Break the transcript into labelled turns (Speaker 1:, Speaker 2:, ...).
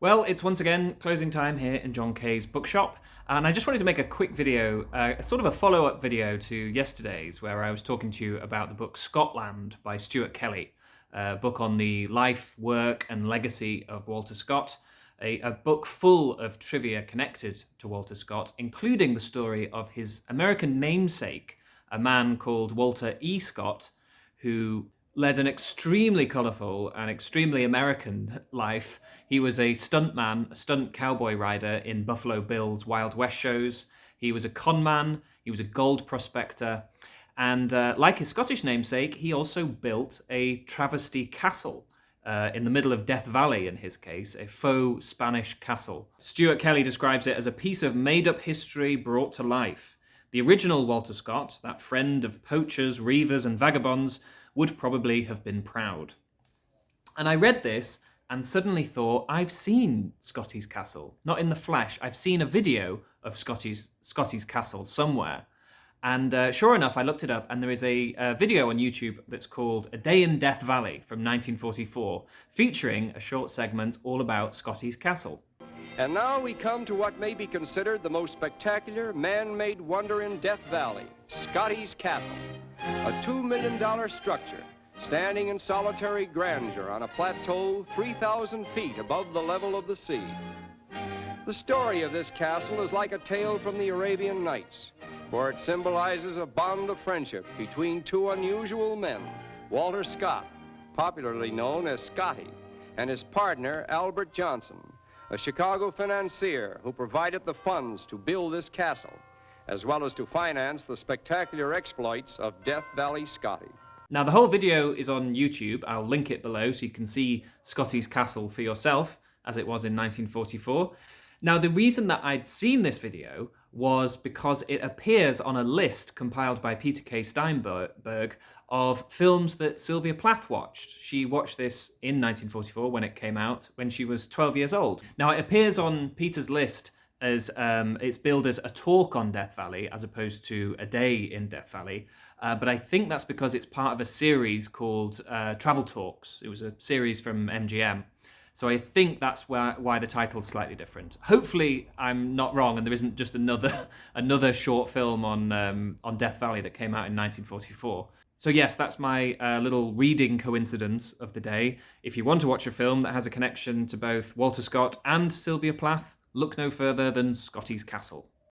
Speaker 1: Well, it's once again closing time here in John Kay's bookshop, and I just wanted to make a quick video, sort of a follow-up video to yesterday's, where I was talking to you about the book Scotland by Stuart Kelly, a book on the life, work, and legacy of Walter Scott, a book full of trivia connected to Walter Scott, including the story of his American namesake, a man called Walter E. Scott, who led an extremely colourful and extremely American life. He was a stuntman, a stunt cowboy rider in Buffalo Bill's Wild West shows. He was a con man, he was a gold prospector, and like his Scottish namesake, he also built a travesty castle in the middle of Death Valley, in his case, a faux Spanish castle. Stuart Kelly describes it as a piece of made-up history brought to life. The original Walter Scott, that friend of poachers, reivers, and vagabonds, would probably have been proud. And I read this and suddenly thought, I've seen Scotty's castle. Not in the flesh. I've seen a video of Scotty's castle somewhere. And sure enough, I looked it up, and there is a video on YouTube that's called A Day in Death Valley from 1944, featuring a short segment all about Scotty's castle.
Speaker 2: And now we come to what may be considered the most spectacular man-made wonder in Death Valley, Scotty's Castle, a $2 million structure standing in solitary grandeur on a plateau 3,000 feet above the level of the sea. The story of this castle is like a tale from the Arabian Nights, for it symbolizes a bond of friendship between two unusual men, Walter Scott, popularly known as Scotty, and his partner, Albert Johnson, a Chicago financier who provided the funds to build this castle, as well as to finance the spectacular exploits of Death Valley Scotty.
Speaker 1: Now, the whole video is on YouTube. I'll link it below so you can see Scotty's castle for yourself, as it was in 1944. Now, the reason that I'd seen this video was because it appears on a list compiled by Peter K. Steinberg of films that Sylvia Plath watched. She watched this in 1944 when it came out, when she was 12 years old. Now, it appears on Peter's list as it's billed as a talk on Death Valley as opposed to a day in Death Valley. But I think that's because it's part of a series called Travel Talks. It was a series from MGM. So I think that's why the title's slightly different. Hopefully I'm not wrong and there isn't just another short film on Death Valley that came out in 1944. So yes, that's my little reading coincidence of the day. If you want to watch a film that has a connection to both Walter Scott and Sylvia Plath, look no further than Scotty's Castle.